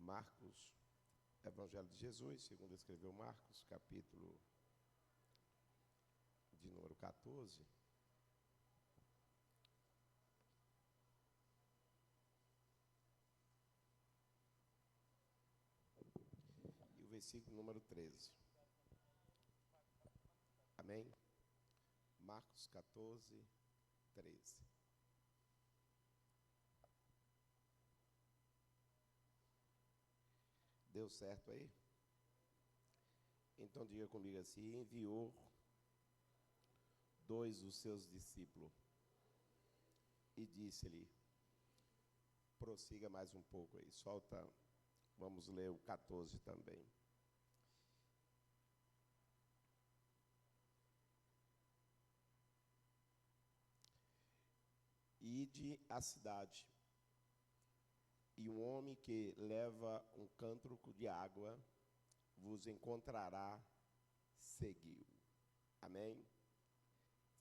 Marcos, Evangelho de Jesus, segundo escreveu Marcos, capítulo de número 14. E o versículo número 13. Amém? Marcos 14, 13. Deu certo aí? Então diga comigo assim: enviou 2 dos seus discípulos e disse-lhe, prossiga mais um pouco aí, solta, vamos ler o 14 também. Ide à cidade, e um homem que leva um cântaro de água vos encontrará, seguiu. Amém?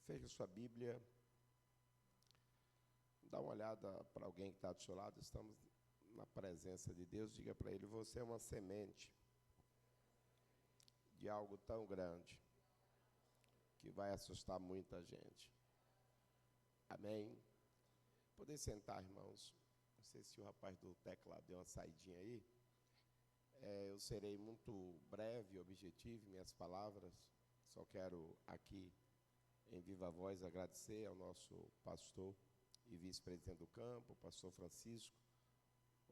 Feche sua Bíblia. Dá uma olhada para alguém que está do seu lado. Estamos na presença de Deus. Diga para ele: você é uma semente de algo tão grande que vai assustar muita gente. Amém? Poder sentar, irmãos. Não sei se o rapaz do teclado deu uma saidinha aí. Eu serei muito breve e objetivo em minhas palavras. Só quero aqui, em viva voz, agradecer ao nosso pastor e vice-presidente do campo, o pastor Francisco.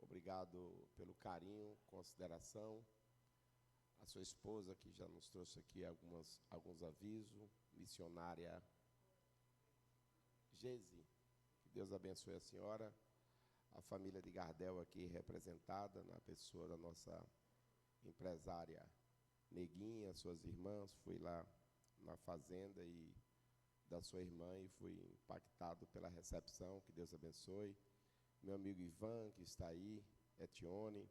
Obrigado pelo carinho, consideração. A sua esposa, que já nos trouxe aqui alguns avisos. Missionária Gesi, que Deus abençoe a senhora. A família de Gardel aqui representada na pessoa da nossa empresária Neguinha, suas irmãs. Fui lá na fazenda da sua irmã e fui impactado pela recepção. Que Deus abençoe. Meu amigo Ivan, que está aí, Etione.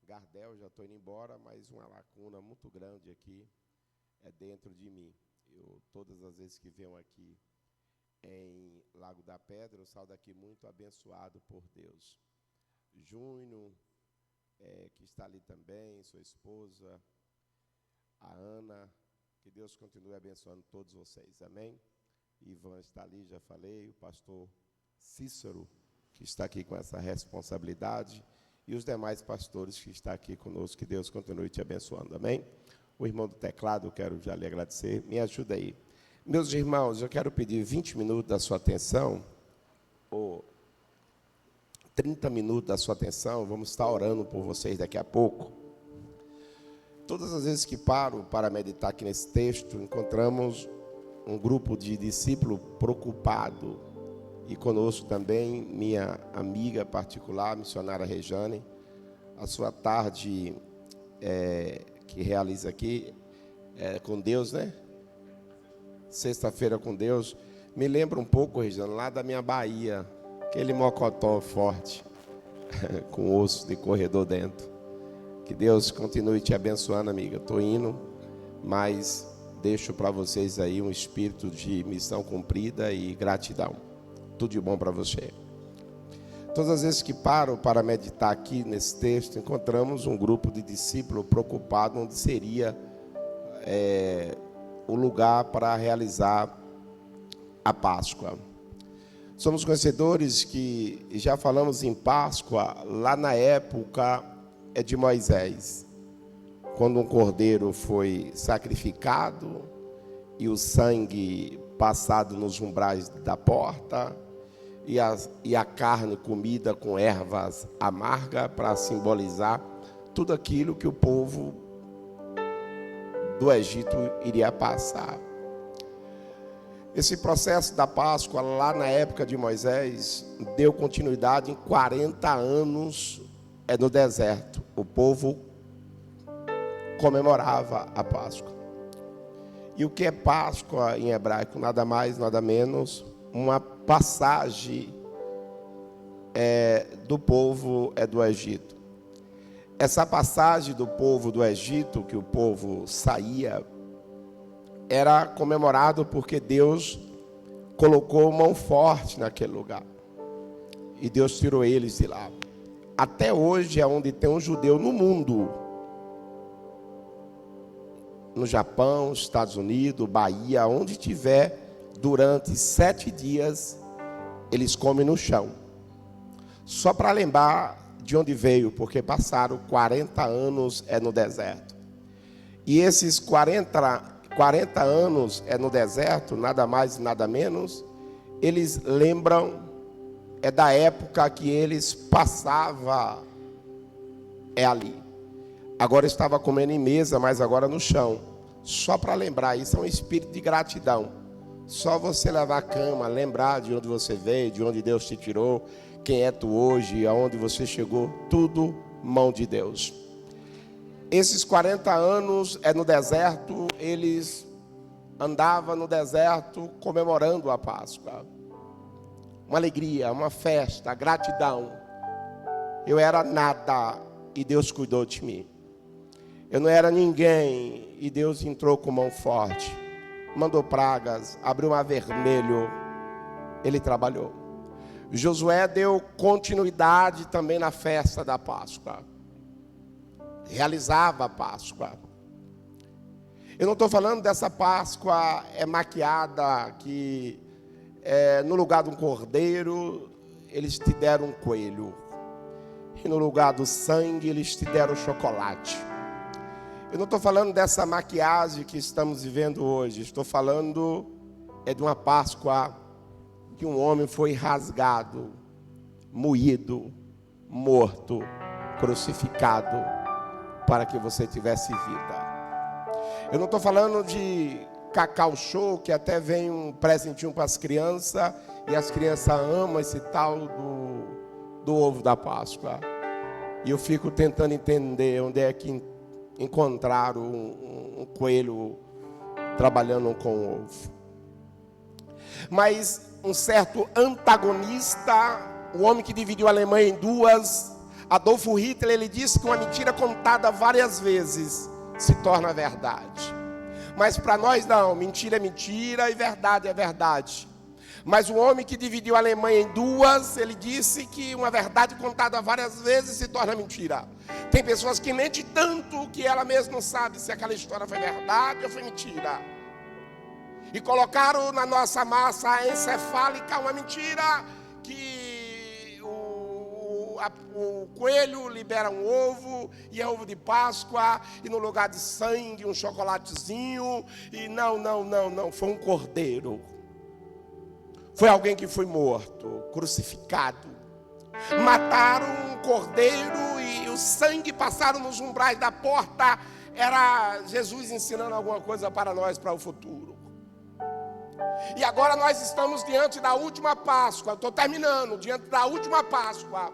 Gardel, já estou indo embora, mas uma lacuna muito grande aqui é dentro de mim. Todas as vezes que venho aqui em Lago da Pedra, eu saio daqui muito abençoado por Deus. Júnior, que está ali também, sua esposa, a Ana, que Deus continue abençoando todos vocês, amém? Ivan está ali, já falei, o pastor Cícero, que está aqui com essa responsabilidade, e os demais pastores que estão aqui conosco, que Deus continue te abençoando, amém? O irmão do teclado, eu quero já lhe agradecer, me ajuda aí. Meus irmãos, eu quero pedir 20 minutos da sua atenção, ou 30 minutos da sua atenção. Vamos estar orando por vocês daqui a pouco. Todas as vezes que paro para meditar aqui nesse texto, encontramos um grupo de discípulos preocupado, e conosco também minha amiga particular, a missionária Rejane. A sua tarde que realiza aqui com Deus, né? Sexta-feira com Deus, me lembra um pouco, Regina, lá da minha Bahia, aquele mocotó forte, com osso de corredor dentro. Que Deus continue te abençoando, amiga. Estou indo, mas deixo para vocês aí um espírito de missão cumprida e gratidão. Tudo de bom para você. Todas as vezes que paro para meditar aqui nesse texto, encontramos um grupo de discípulos preocupados onde seria o lugar para realizar a Páscoa. Somos conhecedores que já falamos em Páscoa lá na época de Moisés, quando um cordeiro foi sacrificado e o sangue passado nos umbrais da porta e a carne comida com ervas amargas para simbolizar tudo aquilo que o povo do Egito iria passar. Esse processo da Páscoa, lá na época de Moisés, deu continuidade em 40 anos no deserto. O povo comemorava a Páscoa. E o que é Páscoa em hebraico? Nada mais, nada menos, uma passagem do povo do Egito. Essa passagem do povo do Egito, que o povo saía, era comemorado porque Deus colocou mão forte naquele lugar. E Deus tirou eles de lá. até hoje é onde tem um judeu no mundo. No Japão, Estados Unidos, Bahia, onde tiver, durante 7 dias, eles comem no chão. Só para lembrar de onde veio, porque passaram 40 anos no deserto. E esses 40 anos no deserto, nada mais e nada menos, eles lembram da época que eles passavam ali. Agora estava comendo em mesa, mas agora no chão. Só para lembrar, isso é um espírito de gratidão. Só você levar a cama, lembrar de onde você veio, de onde Deus te tirou, quem é tu hoje, aonde você chegou, tudo mão de Deus. Esses 40 anos no deserto, eles andavam no deserto comemorando a Páscoa. Uma alegria, uma festa, gratidão. Eu era nada e Deus cuidou de mim. Eu não era ninguém e Deus entrou com mão forte. Mandou pragas, abriu mar vermelho. Ele trabalhou. Josué deu continuidade também na festa da Páscoa. Realizava a Páscoa. Eu não estou falando dessa Páscoa maquiada que no lugar de um cordeiro eles te deram um coelho. E no lugar do sangue eles te deram chocolate. Eu não estou falando dessa maquiagem que estamos vivendo hoje. Estou falando de uma Páscoa que um homem foi rasgado, moído, morto, crucificado, para que você tivesse vida. Eu não estou falando de Cacau Show, que até vem um presentinho para as crianças, e as crianças amam esse tal do ovo da Páscoa. E eu fico tentando entender onde é que encontraram um coelho trabalhando com ovo. Mas um certo antagonista, o homem que dividiu a Alemanha em duas, Adolfo Hitler, ele disse que uma mentira contada várias vezes se torna verdade. Mas para nós não, mentira é mentira e verdade é verdade. Mas o homem que dividiu a Alemanha em duas, ele disse que uma verdade contada várias vezes se torna mentira. Tem pessoas que mentem tanto que ela mesma não sabe se aquela história foi verdade ou foi mentira. E colocaram na nossa massa encefálica uma mentira que o coelho libera um ovo, e é ovo de Páscoa, e no lugar de sangue um chocolatezinho, e não, foi um cordeiro. Foi alguém que foi morto, crucificado. Mataram um cordeiro e o sangue passaram nos umbrais da porta. Era Jesus ensinando alguma coisa para nós, para o futuro. E agora nós estamos diante da última Páscoa. Estou terminando, diante da última Páscoa.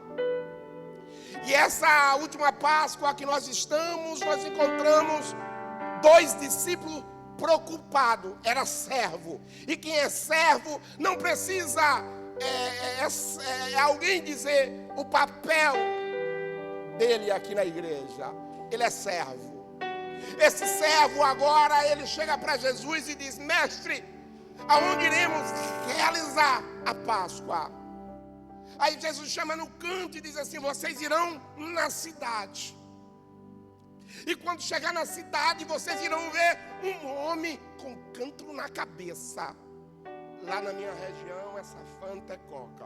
E essa última Páscoa que nós estamos, nós encontramos 2 discípulos preocupados. Era servo. E quem é servo não precisa alguém dizer o papel dele aqui na igreja. Ele é servo. Esse servo agora, ele chega para Jesus e diz: mestre, aonde iremos realizar a Páscoa? Aí Jesus chama no canto e diz assim: vocês irão na cidade. E quando chegar na cidade, vocês irão ver um homem com cântaro na cabeça. Lá na minha região, essa fanta é coca.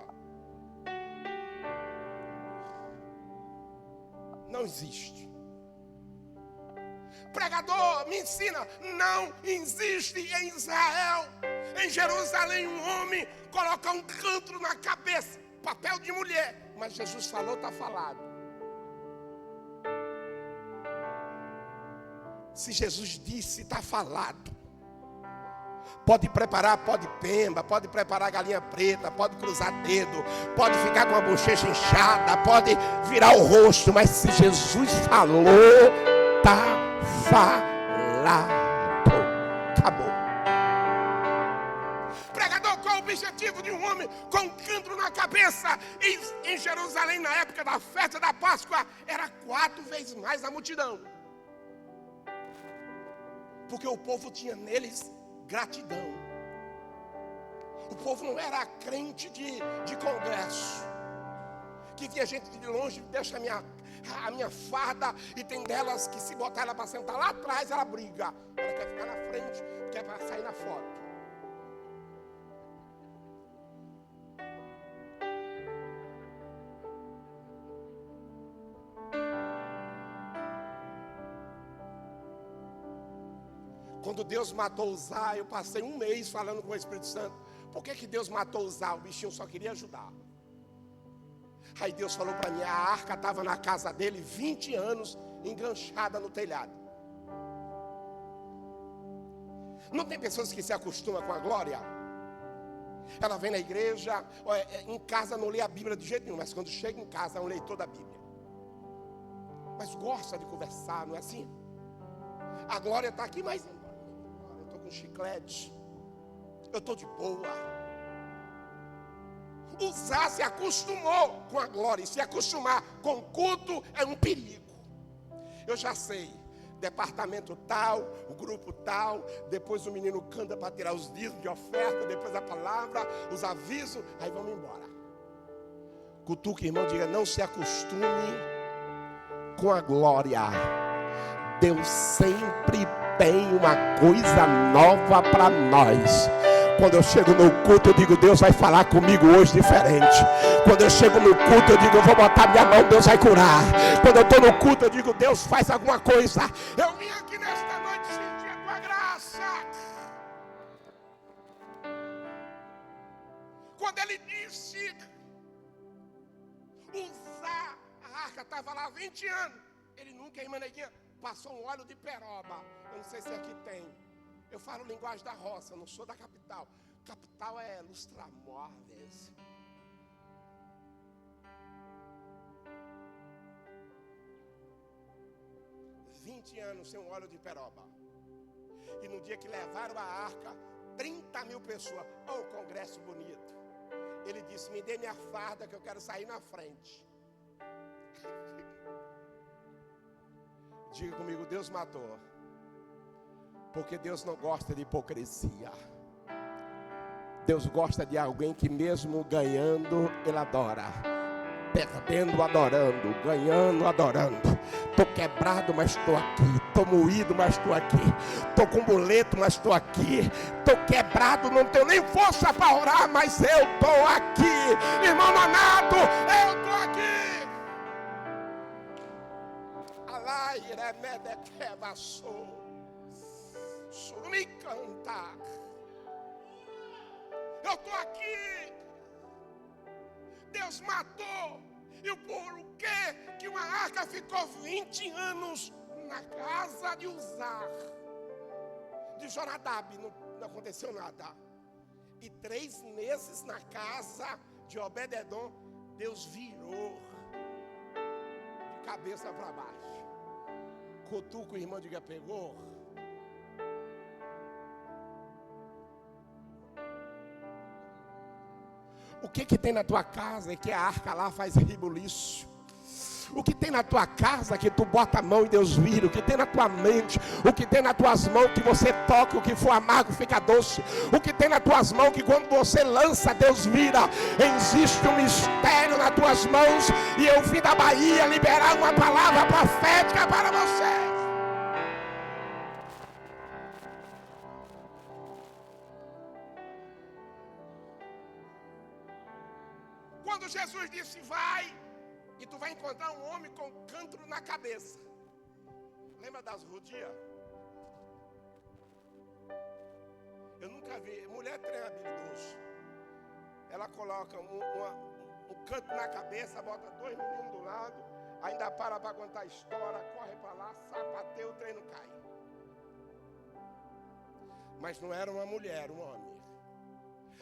Não existe. Pregador, me ensina. Não existe em Israel, em Jerusalém, um homem colocar um cântaro na cabeça. Papel de mulher. Mas Jesus falou, está falado. Se Jesus disse, está falado. Pode preparar, pode pemba, pode preparar galinha preta, pode cruzar dedo, pode ficar com a bochecha inchada, pode virar o rosto, mas se Jesus falou, está falado. Acabou. Pregador, qual é o objetivo de um homem com um cântaro na cabeça? Em Jerusalém, na época da festa da Páscoa, era 4 vezes mais a multidão. Porque o povo tinha neles gratidão. O povo não era crente de congresso, que via gente de longe, deixa a minha farda, e tem delas que se botar ela para sentar lá atrás, ela briga. Ela quer ficar na frente, porque é para sair na foto. Quando Deus matou Uzá, eu passei um mês falando com o Espírito Santo. Por que Deus matou Uzá? O bichinho só queria ajudar. Aí Deus falou para mim, a arca estava na casa dele 20 anos, enganchada no telhado. Não tem pessoas que se acostumam com a glória? Ela vem na igreja, em casa não lê a Bíblia de jeito nenhum, mas quando chega em casa é um leitor da Bíblia. Mas gosta de conversar, não é assim? A glória está aqui, mas eu estou com chiclete, eu estou de boa. Uzá se acostumou com a glória, e se acostumar com o culto é um perigo. Eu já sei, departamento tal, o grupo tal, depois o menino canta para tirar os dízimos de oferta, depois a palavra, os avisos, aí vamos embora. Cutuca, irmão, diga, não se acostume com a glória. Deus sempre tem uma coisa nova para nós. Quando eu chego no culto, eu digo, Deus vai falar comigo hoje diferente. Quando eu chego no culto, eu digo, eu vou botar minha mão, Deus vai curar. Quando eu estou no culto, eu digo, Deus faz alguma coisa. Eu vim aqui nesta noite sentir a tua graça. Quando ele disse, Uzá, a arca estava lá há 20 anos. Ele nunca, irmã Neguinha, passou um óleo de peroba. Eu não sei se aqui tem. Eu falo linguagem da roça, não sou da capital. Capital é lustramóveis. Anos sem um óleo de peroba. E no dia que levaram a arca, 30 mil pessoas. Oh, congresso bonito. Ele disse, me dê minha farda que eu quero sair na frente. Diga comigo, Deus matou. Porque Deus não gosta de hipocrisia. Deus gosta de alguém que mesmo ganhando, Ele adora. Perdendo, adorando. Ganhando, adorando. Estou quebrado, mas estou aqui. Estou moído, mas estou aqui. Estou com boleto, mas estou aqui. Estou quebrado, não tenho nem força para orar, mas eu estou aqui. Irmão Nonato, eu estou aqui. Alaire medequevaçou. Me cantar. Eu estou aqui. Deus matou. E por que uma arca ficou 20 anos na casa de Uzá? De Jonadab não aconteceu nada. E 3 meses na casa de Obed-edom, Deus virou de cabeça para baixo. Cutuca o irmão, diga, pegou. O que tem na tua casa e que a arca lá faz rebuliço? O que tem na tua casa que tu bota a mão e Deus vira? O que tem na tua mente? O que tem nas tuas mãos que você toca, o que for amargo fica doce? O que tem nas tuas mãos que quando você lança Deus vira? Existe um mistério nas tuas mãos e eu vim da Bahia liberar uma palavra profética para você. Quando Jesus disse, vai, e tu vai encontrar um homem com cântaro na cabeça. Lembra das Rudias? Eu nunca vi. Mulher trem habilidoso. Ela coloca um canto na cabeça, bota 2 meninos do lado, ainda para contar a história, corre para lá, sapateia, o trem não cai. Mas não era uma mulher, era um homem.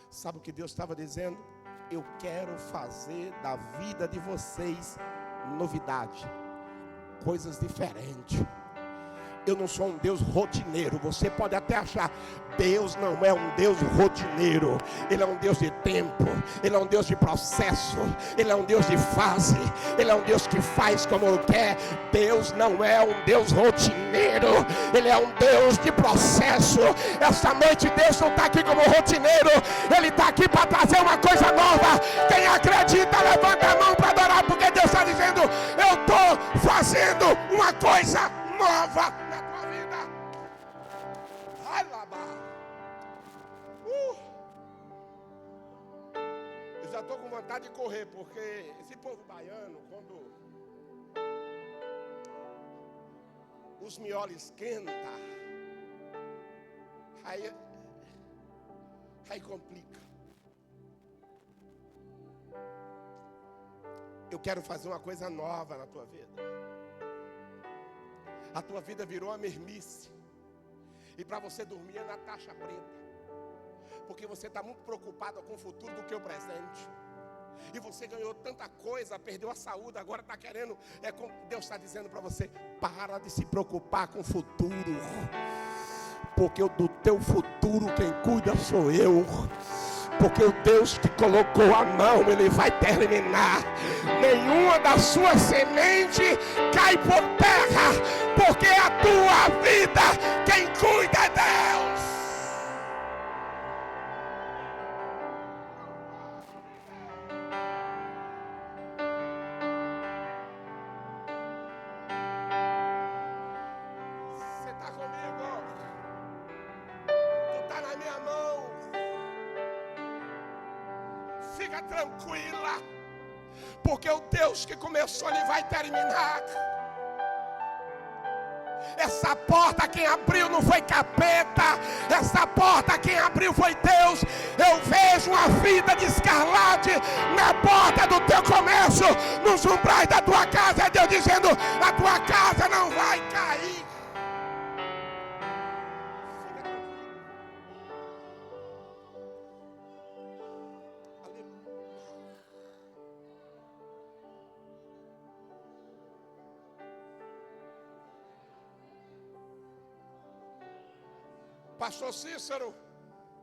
Sabe o que Deus estava dizendo? Eu quero fazer da vida de vocês novidade, coisas diferentes. Eu não sou um Deus rotineiro. Você pode até achar, Deus não é um Deus rotineiro. Ele é um Deus de tempo. Ele é um Deus de processo. Ele é um Deus de fase. Ele é um Deus que faz como quer. Deus não é um Deus rotineiro. Ele é um Deus de processo. Esta noite Deus não está aqui como rotineiro. Ele está aqui para trazer uma coisa nova. Quem acredita, levanta a mão para adorar, porque Deus está dizendo: eu estou fazendo uma coisa nova na tua vida. Vai lá, eu já estou com vontade de correr, porque esse povo baiano, quando os miolos esquentam, aí complica. Eu quero fazer uma coisa nova na tua vida. A tua vida virou uma mermice. E para você dormir é na taxa preta. Porque você está muito preocupado com o futuro do que o presente. E você ganhou tanta coisa, perdeu a saúde, agora está querendo. Como Deus está dizendo para você: para de se preocupar com o futuro. Porque do teu futuro quem cuida sou eu. Porque o Deus que colocou a mão, Ele vai terminar. Nenhuma das suas sementes cai por terra, porque a tua vida, quem cuida é Deus. Você está comigo? Tu está na minha mão. Fica tranquila, porque o Deus que começou, Ele vai terminar. Essa porta quem abriu não foi capeta. Essa porta quem abriu foi Deus. Eu vejo uma vida de escarlate na porta do teu comércio, nos umbrais da tua casa. É Deus dizendo: a tua casa não vai cair. Pastor Cícero,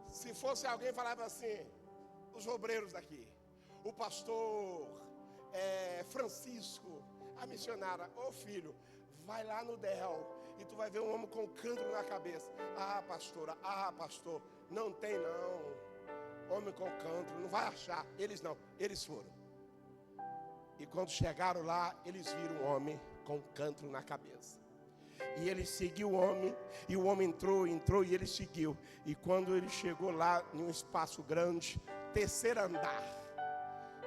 se fosse alguém falava assim, os obreiros daqui, o pastor Francisco, a missionária: ô filho, vai lá no Del e tu vai ver um homem com cancro na cabeça. Ah, pastora, pastor, não tem não, homem com cancro, não vai achar. Eles não, eles foram. E quando chegaram lá, eles viram um homem com cancro na cabeça. E ele seguiu o homem, e o homem entrou e ele seguiu. E quando ele chegou lá, em um espaço grande, terceiro andar.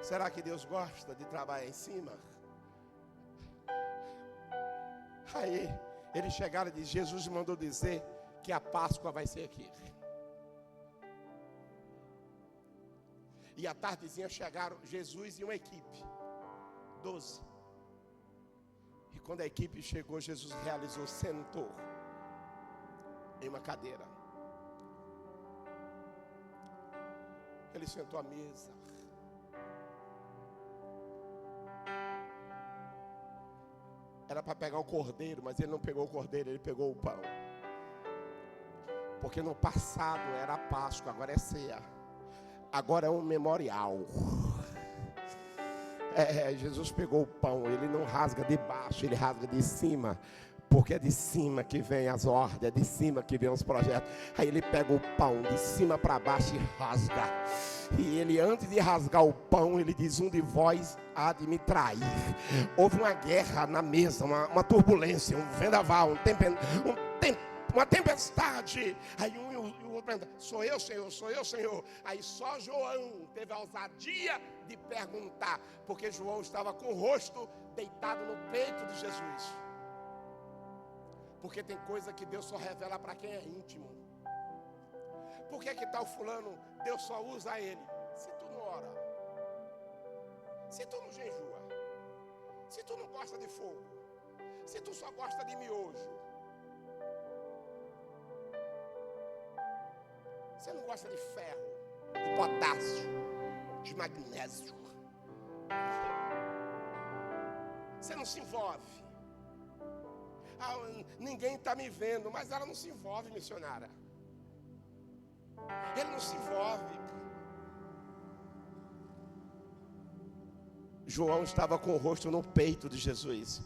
Será que Deus gosta de trabalhar em cima? Aí, eles chegaram e disse: Jesus mandou dizer que a Páscoa vai ser aqui. E à tardezinha chegaram Jesus e uma equipe, 12. E quando a equipe chegou, Jesus realizou, sentou em uma cadeira. Ele sentou à mesa. Era para pegar o cordeiro, mas ele não pegou o cordeiro, ele pegou o pão. Porque no passado era a Páscoa, agora é ceia. Agora é um memorial. Jesus pegou o pão, ele não rasga de baixo, ele rasga de cima. Porque é de cima que vem as ordens, é de cima que vem os projetos. Aí ele pega o pão de cima para baixo e rasga. E ele, antes de rasgar o pão, ele diz: um de vós há de me trair. Houve uma guerra na mesa, uma turbulência, um vendaval, uma tempestade. Aí um e o outro perguntam: sou eu, Senhor, sou eu, Senhor. Aí só João teve a ousadia de perguntar, porque João estava com o rosto deitado no peito de Jesus. Porque tem coisa que Deus só revela para quem é íntimo. Por que tal fulano, Deus só usa ele? Se tu não ora, se tu não jejua, se tu não gosta de fogo, se tu só gosta de miojo, você não gosta de ferro, de potássio, de magnésio, você não se envolve. ninguém está me vendo. Mas ela não se envolve, missionária. Ele não se envolve. João estava com o rosto no peito de Jesus.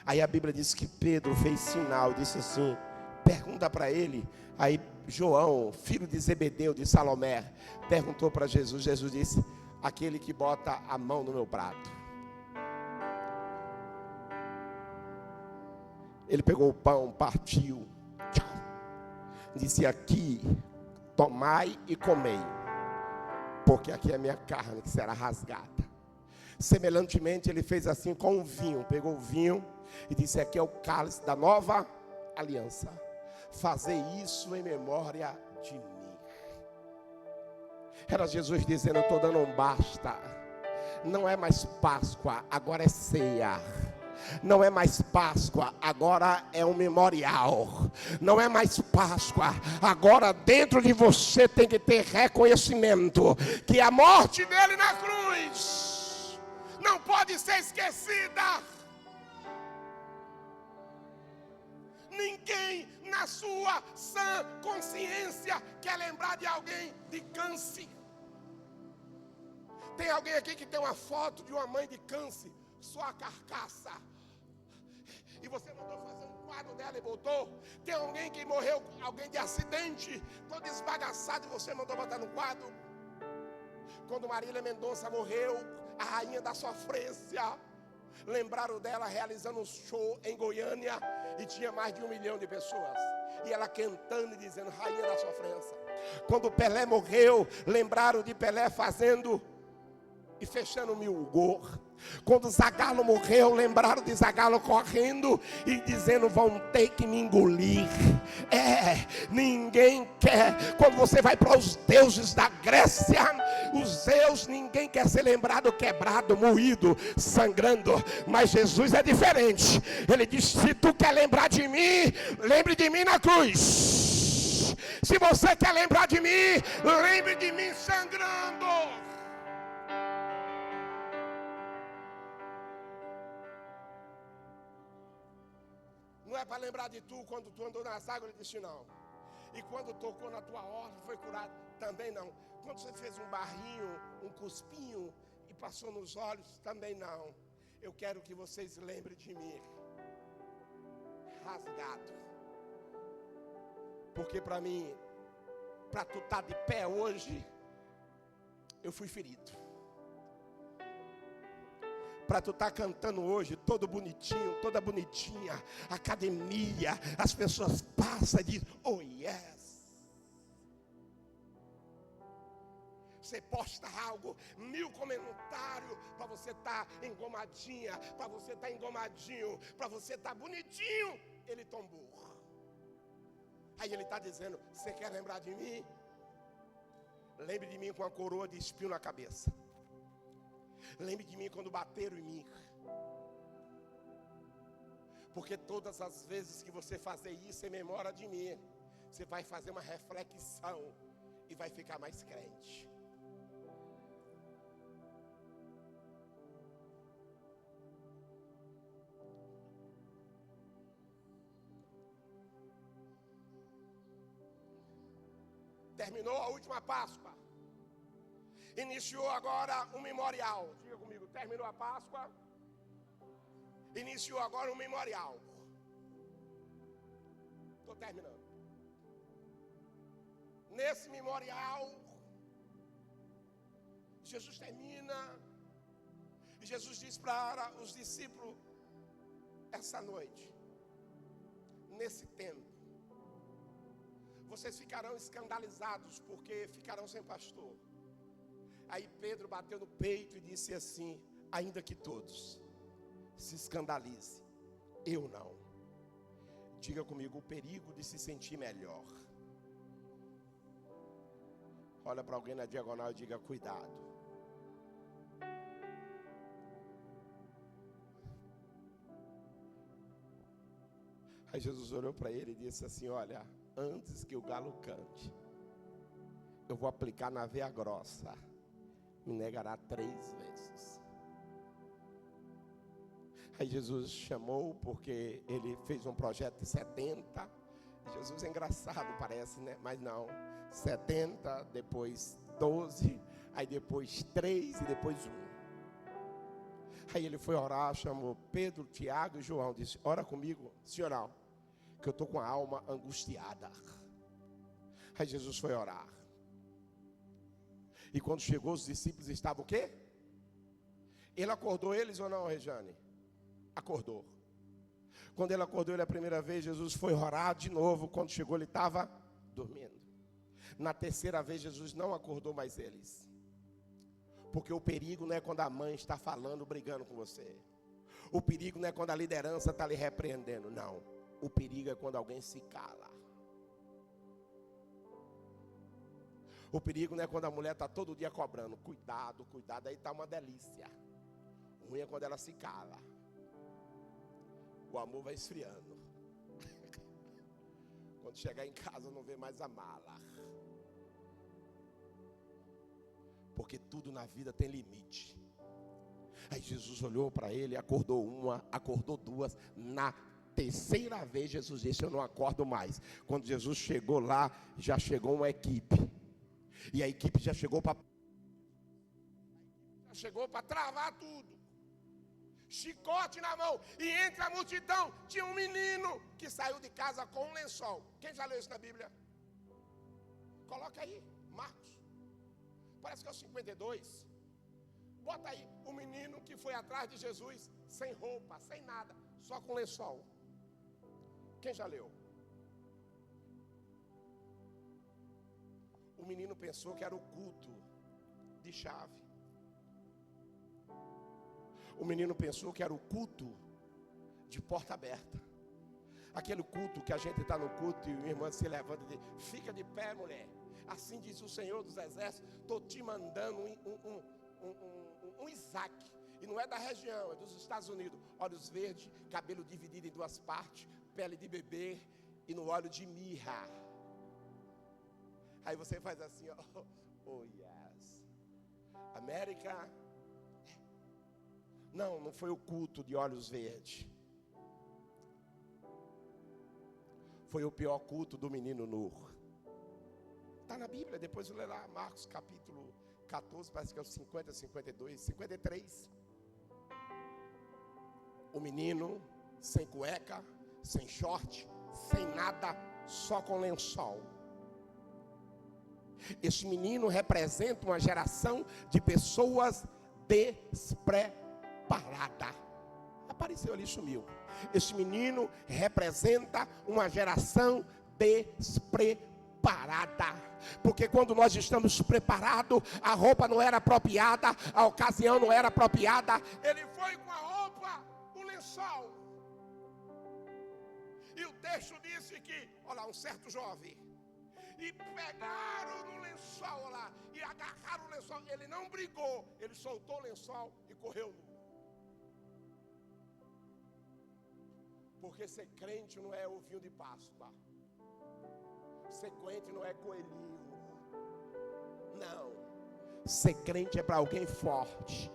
Aí a Bíblia diz que Pedro fez sinal, disse assim, pergunta para ele. Aí João, filho de Zebedeu, de Salomé, perguntou para Jesus. Jesus disse, aquele que bota a mão no meu prato. Ele pegou o pão, partiu, disse, aqui, tomai e comei, porque aqui é a minha carne que será rasgada. Semelhantemente ele fez assim com o vinho, pegou o vinho e disse, aqui é o cálice da nova aliança, fazei isso em memória de mim. Era Jesus dizendo, eu estou dando um basta, não é mais Páscoa, agora é ceia. Não é mais Páscoa, agora é um memorial. Não é mais Páscoa, agora dentro de você tem que ter reconhecimento que a morte dele na cruz não pode ser esquecida. Ninguém na sua sã consciência quer lembrar de alguém de câncer. Tem alguém aqui que tem uma foto de uma mãe de câncer, só a carcaça, e você mandou fazer um quadro dela e botou? Tem alguém que morreu, alguém de acidente, todo esbagaçado, e você mandou botar no quadro? Quando Marília Mendonça morreu, a rainha da sofrência, lembraram dela realizando um show em Goiânia, e tinha mais de 1 milhão de pessoas, e ela cantando e dizendo, rainha da sofrência. Quando Pelé morreu, lembraram de Pelé fazendo e fechando o Milgor. Quando Zagallo morreu, lembraram de Zagallo correndo e dizendo, vão ter que me engolir. Ninguém quer. Quando você vai para os deuses da Grécia, os Zeus, ninguém quer ser lembrado quebrado, moído, sangrando. Mas Jesus é diferente. Ele diz, se tu quer lembrar de mim, lembre de mim na cruz. Se você quer lembrar de mim, lembre de mim sangrando. Não é para lembrar de tu quando tu andou nas águas, ele disse não. E quando tocou na tua horta, foi curado, também não. Quando você fez um barrinho, um cuspinho e passou nos olhos, também não. Eu quero que vocês lembrem de mim rasgado. Porque para mim, para tu estar de pé hoje, eu fui ferido. Para tu estar cantando hoje, todo bonitinho, toda bonitinha, academia, as pessoas passam e dizem, oh yes. Você posta algo, 1000 comentários, para você estar engomadinha, para você estar engomadinho, para você estar bonitinho, ele tombou. Aí ele está dizendo, você quer lembrar de mim? Lembre de mim com a coroa de espinho na cabeça. Lembre de mim quando bateram em mim. Porque todas as vezes que você fazer isso em memória de mim, você vai fazer uma reflexão e vai ficar mais crente. Terminou a última Páscoa. Iniciou agora um memorial. Diga comigo, terminou a Páscoa. Iniciou agora um memorial. Estou terminando. Nesse memorial, Jesus termina. E Jesus diz para os discípulos, essa noite, nesse tempo, vocês ficarão escandalizados, porque ficarão sem pastor. Aí Pedro bateu no peito e disse assim, ainda que todos se escandalizem, eu não. Diga comigo, o perigo de se sentir melhor. Olha para alguém na diagonal e diga, cuidado. Aí Jesus olhou para ele e disse assim, olha, antes que o galo cante, eu vou aplicar na veia grossa. Me negará 3 vezes. Aí Jesus chamou, porque ele fez um projeto de 70. Jesus é engraçado, parece, né? Mas não. 70, depois 12, aí depois 3 e depois 1. Aí ele foi orar, chamou Pedro, Tiago e João. Disse: ora comigo, senhor, não, que eu estou com a alma angustiada. Aí Jesus foi orar. E quando chegou, os discípulos estavam o quê? Ele acordou eles ou não, Rejane? Acordou. Quando ele acordou ele a primeira vez, Jesus foi orar de novo. Quando chegou, ele estava dormindo. Na terceira vez, Jesus não acordou mais eles. Porque o perigo não é quando a mãe está falando, brigando com você. O perigo não é quando a liderança está lhe repreendendo. Não. O perigo é quando alguém se cala. O perigo não é quando a mulher está todo dia cobrando. Cuidado, cuidado, aí está uma delícia. O ruim é quando ela se cala. O amor vai esfriando. Quando chegar em casa não vê mais a mala. Porque tudo na vida tem limite. Aí Jesus olhou para ele, acordou uma, acordou duas. Na terceira vez Jesus disse: eu não acordo mais. Quando Jesus chegou lá, já chegou uma equipe. E a equipe já chegou para travar tudo. Chicote na mão. E entre a multidão tinha um menino que saiu de casa com um lençol. Quem já leu isso na Bíblia? Coloca aí, Marcos. Parece que é o 52. Bota aí, o menino que foi atrás de Jesus sem roupa, sem nada, só com lençol. Quem já leu? O menino pensou que era o culto de chave. O menino pensou que era o culto de porta aberta. Aquele culto que a gente está no culto e o irmão se levanta e diz: fica de pé, mulher. Assim diz o Senhor dos Exércitos: estou te mandando um Isaac. E não é da região, é dos Estados Unidos. Olhos verdes, cabelo dividido em duas partes, pele de bebê e no óleo de mirra. Aí você faz assim, ó. Oh yes. América. Não foi o culto de olhos verdes. Foi o pior culto do menino Nur. Está na Bíblia, depois eu ler lá, Marcos capítulo 14, parece que é o 50, 52, 53. O menino sem cueca, sem short, sem nada, só com lençol. Esse menino representa uma geração de pessoas despreparadas. Apareceu ali, sumiu. Esse menino representa uma geração despreparada. Porque quando nós estamos preparados, a roupa não era apropriada, a ocasião não era apropriada. Ele foi com a roupa, o lençol. E o texto disse que, olha lá, um certo jovem. E pegaram no lençol lá, e agarraram o lençol. Ele não brigou, ele soltou o lençol e correu nu. Porque ser crente não é ovinho de Páscoa. Ser crente não é coelhinho. Não. Ser crente é para alguém forte.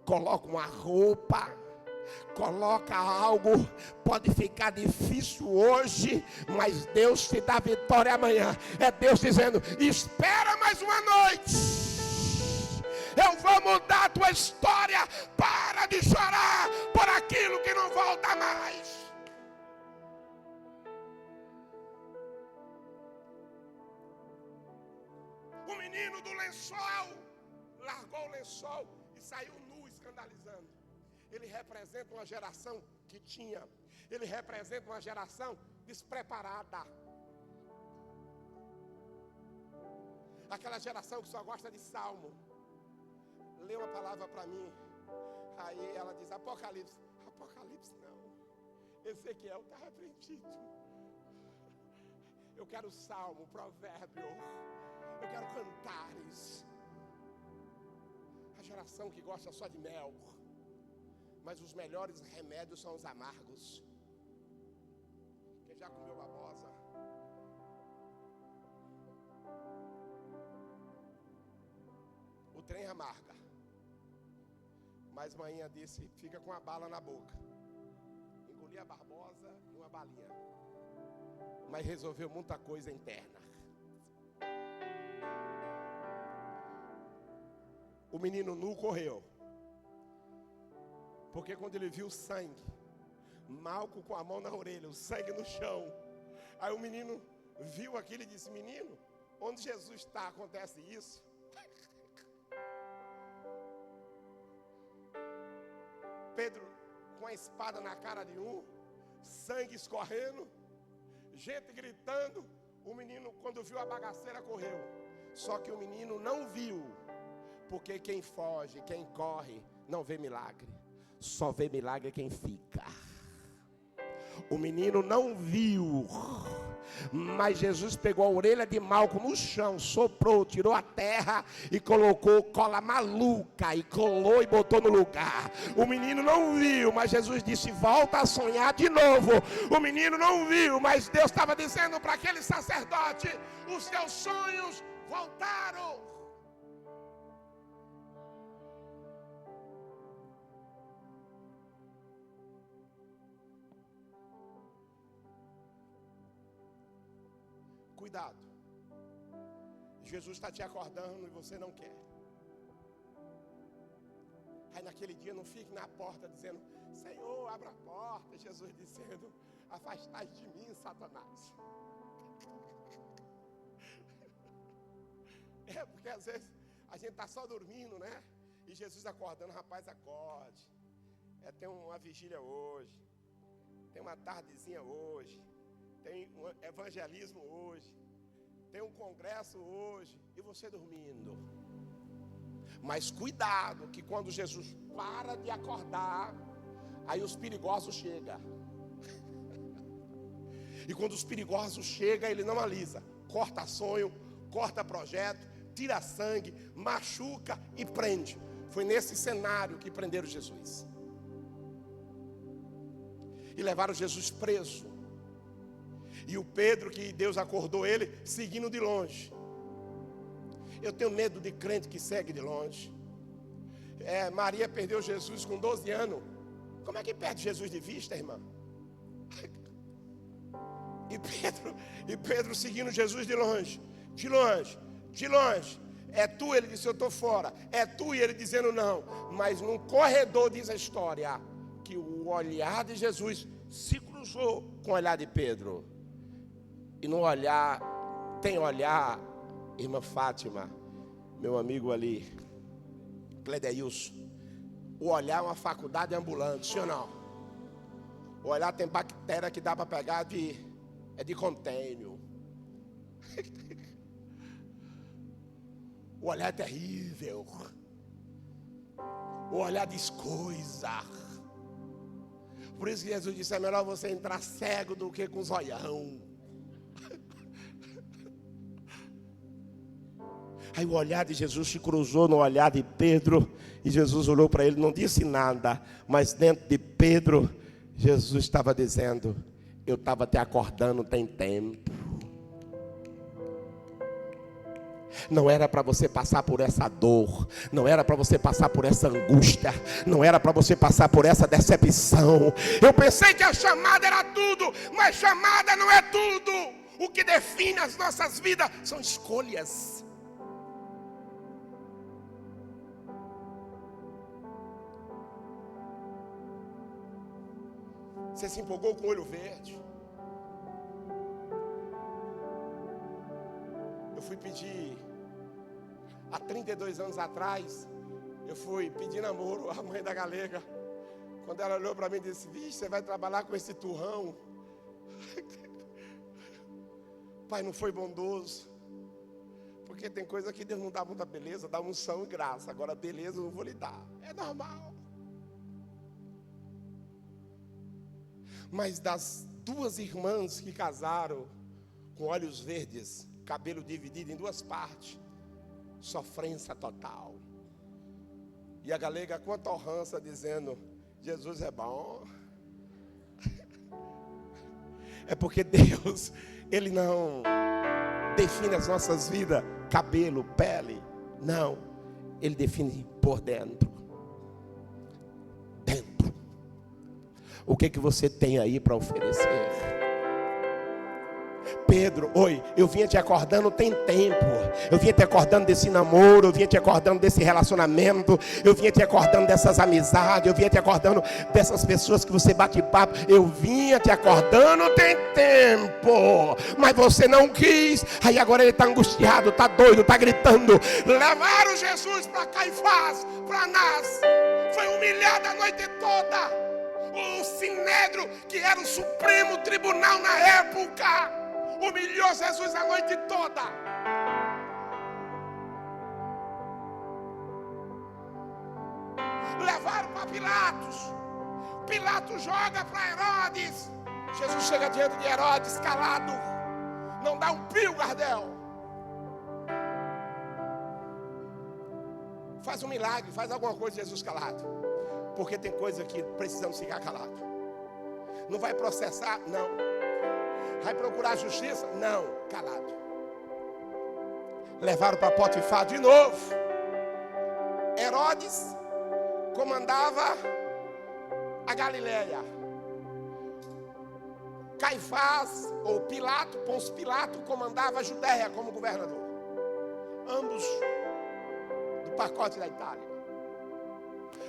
Coloca uma roupa, coloca algo. Pode ficar difícil hoje, mas Deus te dá vitória amanhã. É Deus dizendo: espera mais uma noite. Eu vou mudar a tua história. Para de chorar por aquilo que não volta mais. O menino do lençol largou o lençol e saiu nu, escandalizando. Ele representa uma geração que tinha. Ele representa uma geração despreparada. Aquela geração que só gosta de salmo. Lê uma palavra para mim. Aí ela diz: Apocalipse. Apocalipse não. Ezequiel está repreendido. Eu quero salmo, provérbio. Eu quero cantares. A geração que gosta só de mel. Mas os melhores remédios são os amargos. Quem já comeu babosa? O trem amarga. Mas manhã disse, fica com a bala na boca. Engoli a Barbosa e uma balinha. Mas resolveu muita coisa interna. O menino nu correu. Porque quando ele viu o sangue, Malco com a mão na orelha, o sangue no chão. Aí o menino viu aquilo e disse, menino, onde Jesus está, acontece isso? Pedro com a espada na cara de um, sangue escorrendo, gente gritando. O menino, quando viu a bagaceira, correu. Só que o menino não viu, porque quem foge, quem corre, não vê milagre. Só vê milagre quem fica. O menino não viu, mas Jesus pegou a orelha de Malco no chão, soprou, tirou a terra e colocou cola maluca e colou e botou no lugar. O menino não viu, mas Jesus disse, volta a sonhar de novo. O menino não viu, mas Deus estava dizendo para aquele sacerdote, os teus sonhos voltaram. Cuidado. Jesus está te acordando e você não quer. Aí naquele dia não fique na porta dizendo, Senhor, abra a porta. Jesus dizendo, afastai de mim, Satanás. Porque às vezes a gente está só dormindo, né? E Jesus acordando, rapaz, acorde. Tem uma vigília hoje. Tem uma tardezinha hoje. Tem um evangelismo hoje, tem um congresso hoje, e você dormindo. Mas cuidado, que quando Jesus para de acordar, aí os perigosos chegam. E quando os perigosos chegam, ele não alisa, corta sonho, corta projeto, tira sangue, machuca e prende. Foi nesse cenário que prenderam Jesus. E levaram Jesus preso. E o Pedro, que Deus acordou ele, seguindo de longe. Eu tenho medo de crente que segue de longe. Maria perdeu Jesus com 12 anos. Como é que perde Jesus de vista, irmã? E Pedro seguindo Jesus de longe. De longe, de longe. É tu, ele disse, eu estou fora. É tu, e ele dizendo não. Mas num corredor, diz a história, que o olhar de Jesus se cruzou com o olhar de Pedro. E no olhar, tem olhar, irmã Fátima, meu amigo ali, Cledeilson, o olhar é uma faculdade ambulante, sim ou não? O olhar tem bactéria que dá para pegar de contêiner. O olhar é terrível. O olhar diz coisa. Por isso que Jesus disse, é melhor você entrar cego do que com zoião. Aí o olhar de Jesus se cruzou no olhar de Pedro. E Jesus olhou para ele, não disse nada. Mas dentro de Pedro, Jesus estava dizendo, eu estava te acordando tem tempo. Não era para você passar por essa dor. Não era para você passar por essa angústia. Não era para você passar por essa decepção. Eu pensei que a chamada era tudo. Mas chamada não é tudo. O que define as nossas vidas são escolhas. Você se empolgou com o olho verde. Eu fui pedir, há 32 anos atrás, eu fui pedir namoro à mãe da galega. Quando ela olhou para mim e disse, vixe, você vai trabalhar com esse turrão. Pai, não foi bondoso. Porque tem coisa que Deus não dá muita beleza, dá unção e graça. Agora beleza eu não vou lhe dar. É normal. Mas das duas irmãs que casaram com olhos verdes, cabelo dividido em duas partes, sofrência total. E a galega com a torrança dizendo, Jesus é bom. É porque Deus, Ele não define as nossas vidas, cabelo, pele. Não, Ele define por dentro. O que você tem aí para oferecer? Pedro, oi, eu vinha te acordando tem tempo. Eu vinha te acordando desse namoro, eu vinha te acordando desse relacionamento, eu vinha te acordando dessas amizades, eu vinha te acordando dessas pessoas que você bate papo. Eu vinha te acordando tem tempo, mas você não quis. Aí agora ele está angustiado, está doido, está gritando. Levaram Jesus para Caifás, para Anás. Foi humilhado a noite toda. O Sinédrio, que era o Supremo Tribunal na época, humilhou Jesus a noite toda. Levaram para Pilatos. Pilatos joga para Herodes. Jesus chega diante de Herodes calado. Não dá um pio, Gardel. Faz um milagre, faz alguma coisa, Jesus calado. Porque tem coisa que precisamos ficar calados. Não vai processar? Não. Vai procurar justiça? Não. Calado. Levaram para Potifar de novo. Herodes comandava a Galileia. Caifás, ou Pilato, Pôncio Pilato, comandava a Judéia como governador. Ambos do pacote da Itália.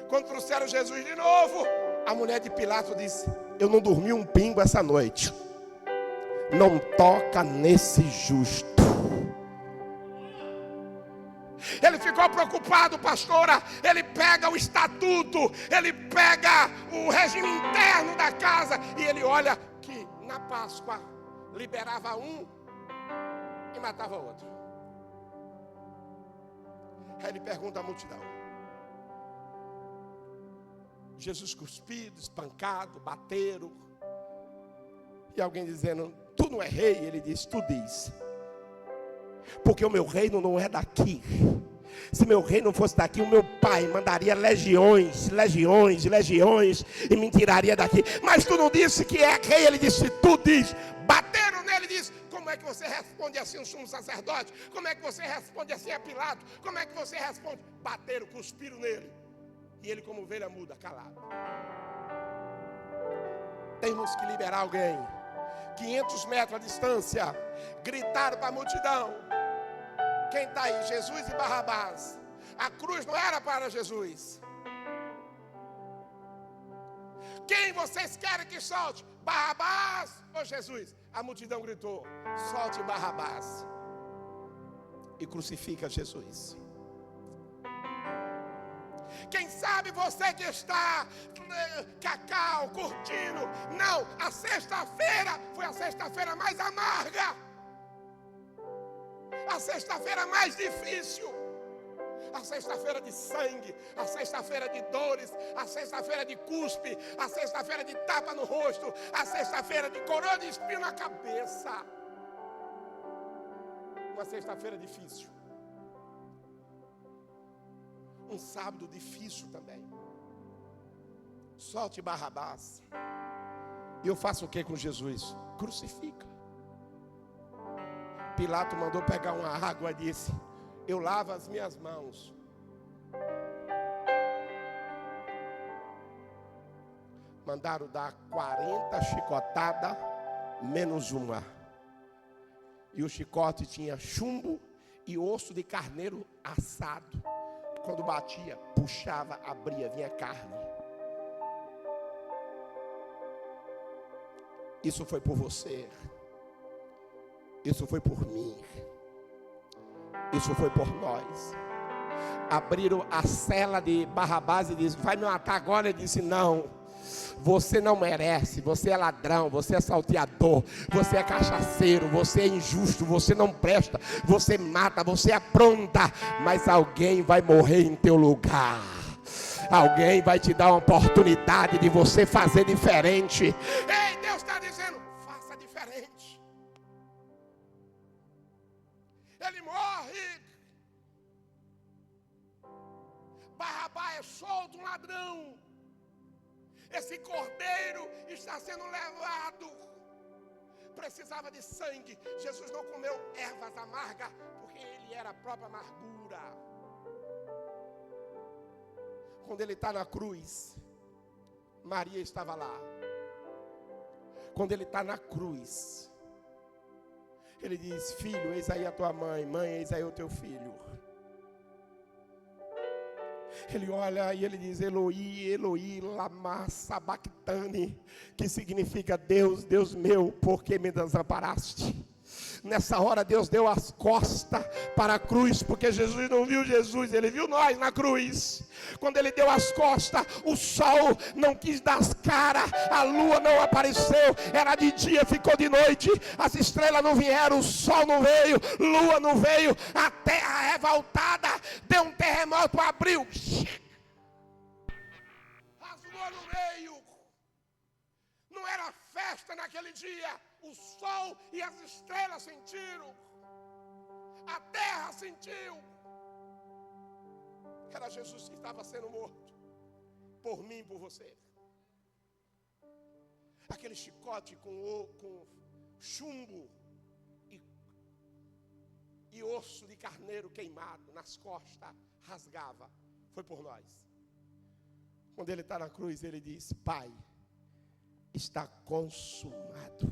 Quando trouxeram Jesus de novo, a mulher de Pilato disse: eu não dormi um pingo essa noite. Não toca nesse justo. Ele ficou preocupado, pastora. Ele pega o estatuto, ele pega o regime interno da casa, e ele olha que na Páscoa liberava um e matava outro. Aí ele pergunta à multidão. Jesus cuspido, espancado, bateram. E alguém dizendo: tu não é rei? Ele diz: tu diz. Porque o meu reino não é daqui. Se meu reino fosse daqui, o meu pai mandaria legiões, legiões, legiões, e me tiraria daqui. Mas tu não disse que é rei? Ele disse: tu diz. Bateram nele e disse: como é que você responde assim ao sumo sacerdote? Como é que você responde assim a Pilato? Como é que você responde? Bateram, cuspiram nele. E ele, como ovelha muda, calado. Temos que liberar alguém. 500 metros à distância, gritaram para a multidão: quem está aí? Jesus e Barrabás. A cruz não era para Jesus. Quem vocês querem que solte? Barrabás ou Jesus? A multidão gritou: solte Barrabás e crucifica Jesus. Quem sabe você que está cacau, curtindo. Não, a sexta-feira foi a sexta-feira mais amarga. A sexta-feira mais difícil. A sexta-feira de sangue, a sexta-feira de dores, a sexta-feira de cuspe, a sexta-feira de tapa no rosto, a sexta-feira de coroa de espinho na cabeça. Uma sexta-feira difícil. Um sábado difícil também. Solte Barrabás. E eu faço o que com Jesus? Crucifica. Pilato mandou pegar uma água e disse: eu lavo as minhas mãos. Mandaram dar 40 chicotadas menos uma. E o chicote tinha chumbo e osso de carneiro assado. Quando batia, puxava, abria, vinha carne. Isso foi por você. Isso foi por mim. Isso foi por nós. Abriram a cela de Barrabás e disse: vai me matar agora? Ele disse: não. Você não merece, você é ladrão, você é salteador, você é cachaceiro, você é injusto, você não presta, você mata, você apronta, mas alguém vai morrer em teu lugar. Alguém vai te dar uma oportunidade de você fazer diferente. Ei, Deus está dizendo: faça diferente. Ele morre. Barrabás é solto, um ladrão. Esse cordeiro está sendo levado. Precisava de sangue. Jesus não comeu ervas amargas, porque ele era a própria amargura. Quando ele está na cruz, Maria estava lá. Quando ele está na cruz, ele diz: filho, eis aí a tua mãe, mãe, eis aí o teu filho. Ele olha e ele diz: Eloi, Eloi, lama sabachthani, que significa: Deus, Deus meu, por que me desamparaste? Nessa hora Deus deu as costas para a cruz, porque Jesus não viu Jesus, ele viu nós na cruz. Quando ele deu as costas, o sol não quis dar as caras, a lua não apareceu, era de dia, ficou de noite, as estrelas não vieram, o sol não veio, lua não veio, a terra revoltada, deu um terremoto, abriu, rasgou no meio. Não era festa naquele dia, o sol e as estrelas sentiram, a terra sentiu. Era Jesus que estava sendo morto, por mim e por você. Aquele chicote com chumbo e osso de carneiro queimado nas costas, rasgava, foi por nós. Quando ele está na cruz, ele diz: Pai, está consumado.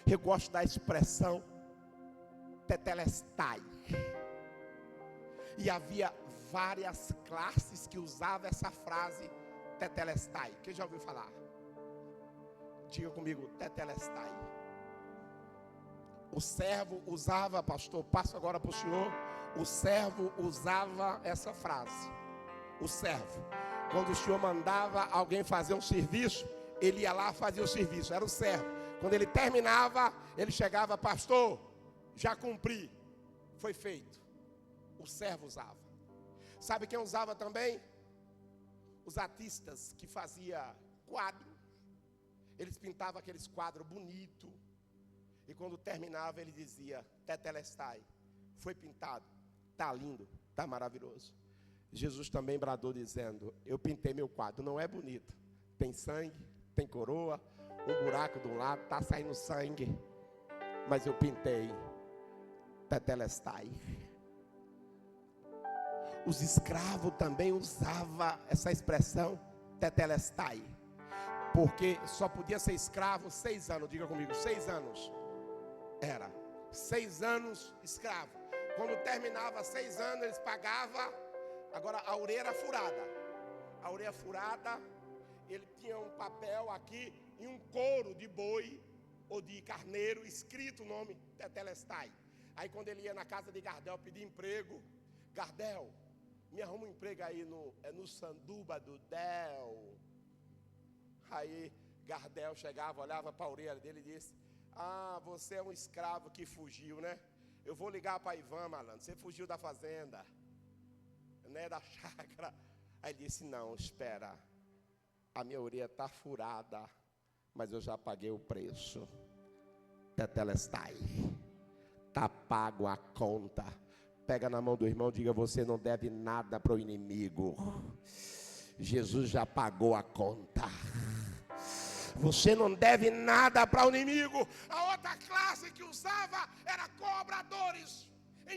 Eu gosto da expressão tetelestai. E havia várias classes que usavam essa frase tetelestai. Quem já ouviu falar? Diga comigo, tetelestai. O servo usava, pastor, passo agora para o senhor. O servo usava essa frase. O servo, quando o senhor mandava alguém fazer um serviço, ele ia lá fazer o serviço, era o servo. Quando ele terminava, ele chegava: pastor, já cumpri, foi feito. O servo usava. Sabe quem usava também? Os artistas que faziam quadro. Eles pintavam aqueles quadros bonitos. E quando terminava, ele dizia: tetelestai, foi pintado, está lindo, está maravilhoso. Jesus também bradou dizendo: eu pintei meu quadro, não é bonito, tem sangue, tem coroa, um buraco de um lado, está saindo sangue, mas eu pintei, tetelestai. Os escravos também usavam essa expressão, tetelestai, porque só podia ser escravo 6 anos, diga comigo, 6 anos, era 6 anos escravo. Quando terminava 6 anos, eles pagavam. Agora a orelha furada. A orelha furada, ele tinha um papel aqui e um couro de boi ou de carneiro, escrito o nome tetelestai. Aí quando ele ia na casa de Gardel pedir emprego: Gardel, me arruma um emprego aí no Sanduba do Del. Aí Gardel chegava, olhava para a orelha dele e disse: ah, você é um escravo que fugiu, né? Eu vou ligar para Ivan, malandro, você fugiu da fazenda, né, da chácara. Aí ele disse: não, espera, a minha orelha está furada, mas eu já paguei o preço. Tetelestai, está pago a conta. Pega na mão do irmão, diga: você não deve nada para o inimigo, Jesus já pagou a conta. Você não deve nada para o inimigo. A outra classe que usava era cobradores,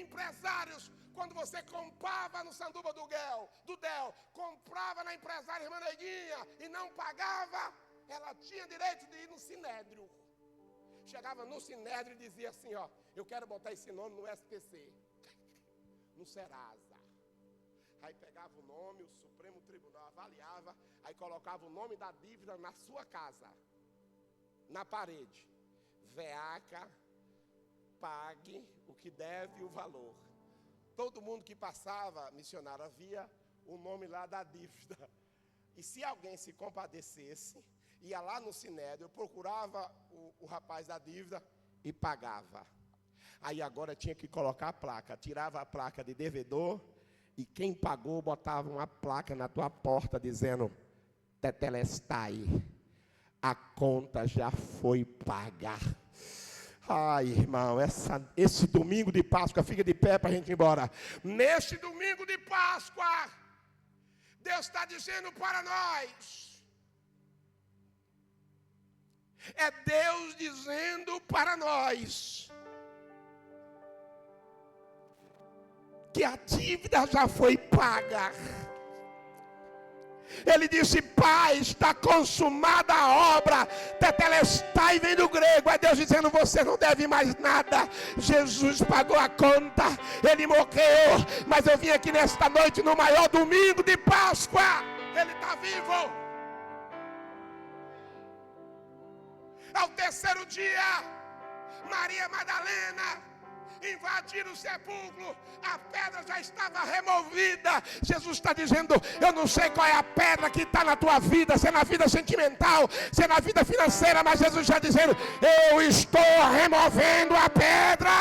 empresários. Quando você comprava no Sanduba do Del, comprava na empresária irmã Neguinha e não pagava, ela tinha direito de ir no Sinédrio. Chegava no Sinédrio e dizia assim: ó, eu quero botar esse nome no SPC, no Serasa. Aí pegava o nome, o Supremo Tribunal avaliava, aí colocava o nome da dívida na sua casa, na parede. Veaca, pague o que deve e o valor. Todo mundo que passava, missionário, havia o nome lá da dívida. E se alguém se compadecesse, ia lá no Sinédrio, procurava o rapaz da dívida e pagava. Aí agora tinha que colocar a placa, tirava a placa de devedor, e quem pagou botava uma placa na tua porta dizendo: tetelestai, a conta já foi paga. Ai, irmão, esse domingo de Páscoa, fica de pé para a gente ir embora. Neste domingo de Páscoa, Deus está dizendo para nós, é Deus dizendo para nós que a dívida já foi paga. Ele disse: Pai, está consumada a obra. Tetelestai vem do grego, é Deus dizendo: você não deve mais nada. Jesus pagou a conta, ele morreu, mas eu vim aqui nesta noite, no maior domingo de Páscoa, ele está vivo. Ao terceiro dia, Maria Madalena invadiram o sepulcro, a pedra já estava removida. Jesus está dizendo: eu não sei qual é a pedra que está na tua vida, se é na vida sentimental, se é na vida financeira, mas Jesus está dizendo: eu estou removendo a pedra.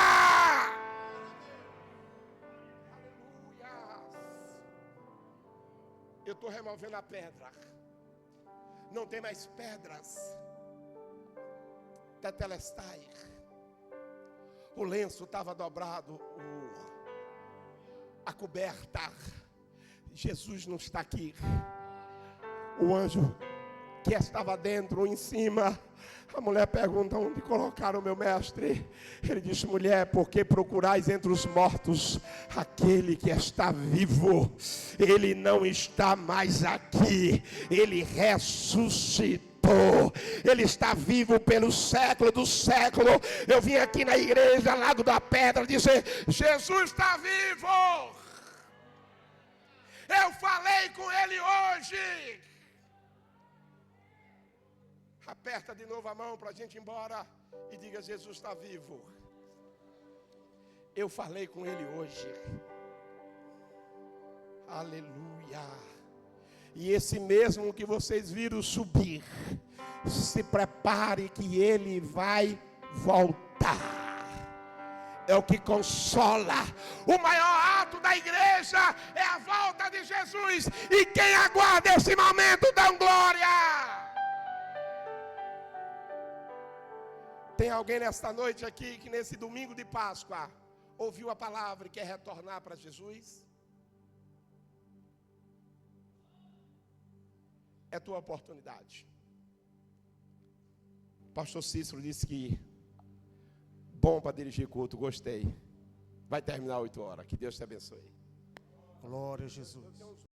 Aleluia. Eu estou removendo a pedra, não tem mais pedras. Tetelestai. O lenço estava dobrado, a coberta. Jesus não está aqui. O anjo que estava dentro, em cima. A mulher pergunta: onde colocaram o meu mestre? Ele disse: mulher, por que procurais entre os mortos aquele que está vivo? Ele não está mais aqui, ele ressuscitou. Ele está vivo pelo século do século. Eu vim aqui na igreja Lago da Pedra dizer: Jesus está vivo. Eu falei com ele hoje. Aperta de novo a mão para a gente ir embora e diga: Jesus está vivo. Eu falei com ele hoje. Aleluia. E esse mesmo que vocês viram subir, se prepare que ele vai voltar. É o que consola. O maior ato da igreja é a volta de Jesus. E quem aguarda esse momento, dá glória. Tem alguém nesta noite aqui que nesse domingo de Páscoa ouviu a palavra e quer retornar para Jesus? É tua oportunidade. Pastor Cícero disse que bom para dirigir culto, gostei. Vai terminar 8 horas. Que Deus te abençoe. Glória a Jesus.